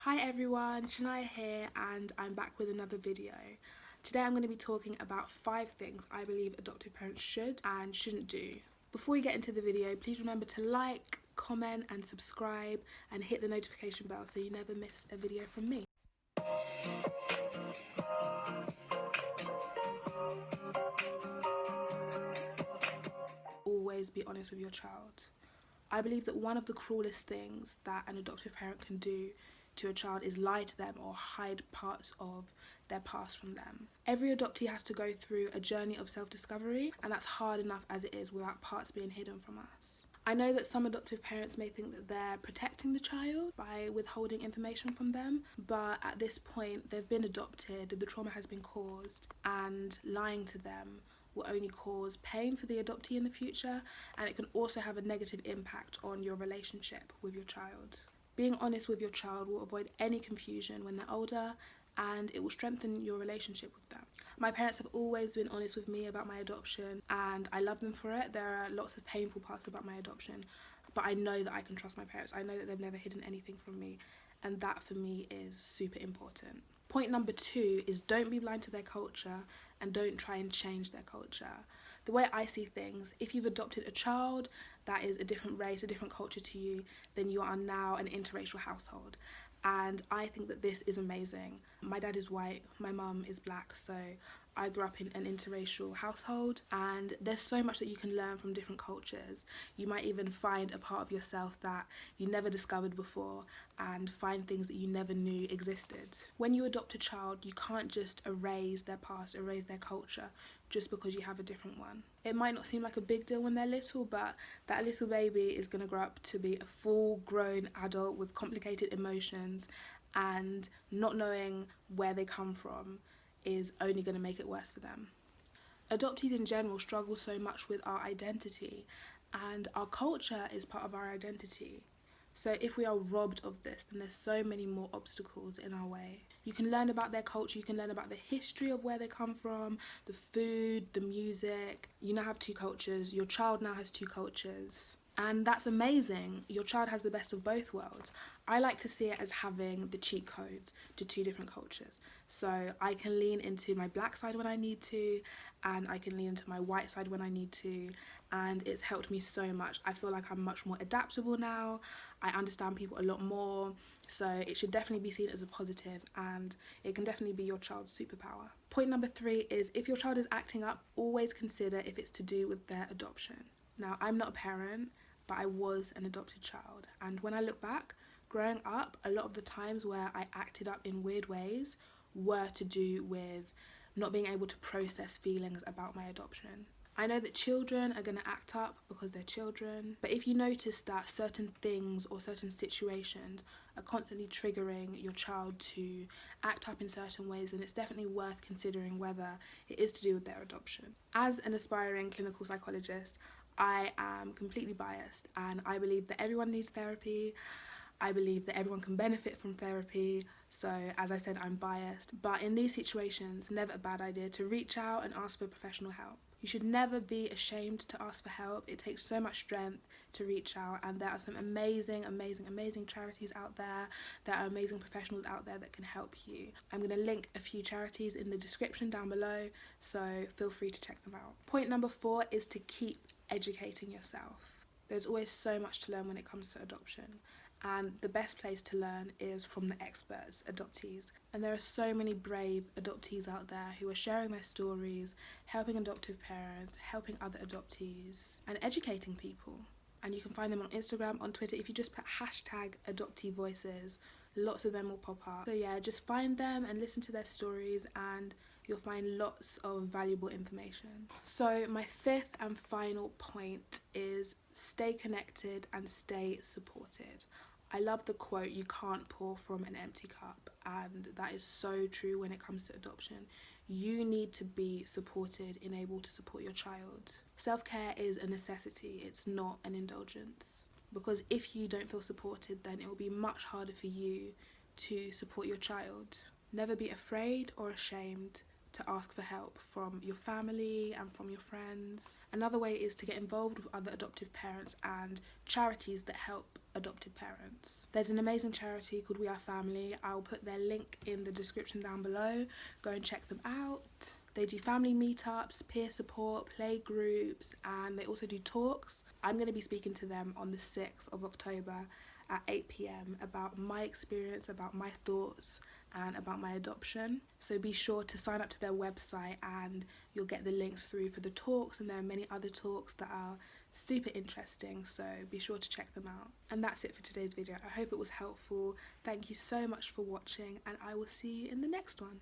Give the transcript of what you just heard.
Hi everyone, Shania here and I'm back with another video. Today I'm going to be talking about 5 things I believe adoptive parents should and shouldn't do. Before we get into the video, please remember to like, comment and subscribe and hit the notification bell so you never miss a video from me. Always be honest with your child. I believe that one of the cruelest things that an adoptive parent can do to a child is lie to them or hide parts of their past from them. Every adoptee has to go through a journey of self-discovery, and that's hard enough as it is without parts being hidden from us. I know that some adoptive parents may think that they're protecting the child by withholding information from them, but at this point they've been adopted, the trauma has been caused, and lying to them will only cause pain for the adoptee in the future, and it can also have a negative impact on your relationship with your child. Being honest with your child will avoid any confusion when they're older, and it will strengthen your relationship with them. My parents have always been honest with me about my adoption, and I love them for it. There are lots of painful parts about my adoption, but I know that I can trust my parents. I know that they've never hidden anything from me, and that for me is super important. Point number 2 is don't be blind to their culture and don't try and change their culture. The way I see things, if you've adopted a child that is a different race, a different culture to you, then you are now an interracial household. And I think that this is amazing. My dad is white, my mum is black, so I grew up in an interracial household, and there's so much that you can learn from different cultures. You might even find a part of yourself that you never discovered before and find things that you never knew existed. When you adopt a child, you can't just erase their past, erase their culture, just because you have a different one. It might not seem like a big deal when they're little, but that little baby is going to grow up to be a full-grown adult with complicated emotions, and not knowing where they come from is only going to make it worse for them. Adoptees in general struggle so much with our identity, and our culture is part of our identity. So if we are robbed of this, then there's so many more obstacles in our way. You can learn about their culture, you can learn about the history of where they come from, the food, the music. You now have 2 cultures, your child now has 2 cultures. And that's amazing. Your child has the best of both worlds. I like to see it as having the cheat codes to 2 different cultures. So I can lean into my black side when I need to, and I can lean into my white side when I need to, and it's helped me so much. I feel like I'm much more adaptable now. I understand people a lot more, so it should definitely be seen as a positive, and it can definitely be your child's superpower. Point number 3 is if your child is acting up, always consider if it's to do with their adoption. Now, I'm not a parent, but I was an adopted child, and when I look back, growing up, a lot of the times where I acted up in weird ways were to do with not being able to process feelings about my adoption. I know that children are going to act up because they're children, but if you notice that certain things or certain situations are constantly triggering your child to act up in certain ways, then it's definitely worth considering whether it is to do with their adoption. As an aspiring clinical psychologist, I am completely biased, and I believe that everyone needs therapy. I believe that everyone can benefit from therapy, so as I said, I'm biased. But in these situations, never a bad idea to reach out and ask for professional help. You should never be ashamed to ask for help. It takes so much strength to reach out, and there are some amazing charities out there. There are amazing professionals out there that can help you. I'm going to link a few charities in the description down below, so feel free to check them out. Point number 4 is to keep educating yourself. There's always so much to learn when it comes to adoption, and the best place to learn is from the experts, adoptees. And there are so many brave adoptees out there who are sharing their stories, helping adoptive parents, helping other adoptees, and educating people. And you can find them on Instagram, on Twitter. If you just put #Adoptee Voices, lots of them will pop up. So yeah, just find them and listen to their stories, and you'll find lots of valuable information. So my 5th and final point is stay connected and stay supported. I love the quote, "You can't pour from an empty cup," and that is so true when it comes to adoption. You need to be supported and able to support your child. Self-care is a necessity, it's not an indulgence. Because if you don't feel supported, then it will be much harder for you to support your child. Never be afraid or ashamed to ask for help from your family and from your friends. Another way is to get involved with other adoptive parents and charities that help adopted parents. There's an amazing charity called We Are Family. I'll put their link in the description down below. Go and check them out. They do family meetups, peer support, play groups, and they also do talks. I'm going to be speaking to them on the 6th of October at 8 p.m. about my experience, about my thoughts, and about my adoption. So be sure to sign up to their website and you'll get the links through for the talks, and there are many other talks that are super interesting, so be sure to check them out. And that's it for today's video. I hope it was helpful. Thank you so much for watching, and I will see you in the next one.